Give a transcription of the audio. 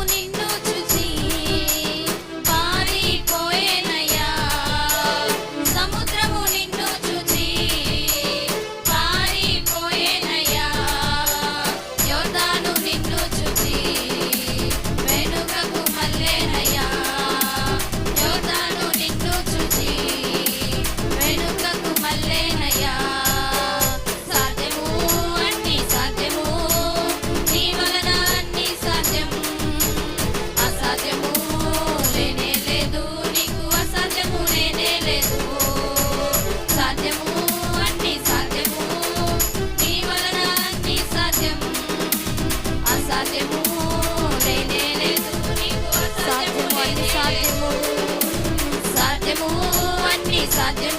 నిన్ను చూచి పారిపోయేనయ్యా. సముద్రము నిన్ను చూచి పారిపోయేనయ్యా. యోర్దాను నిన్ను చూచి వెనుకకు మళ్ళేనయ్యా. యోర్దాను నిన్ను చూచి వెనుకకు మళ్ళేనయ్యా. సాధ్యము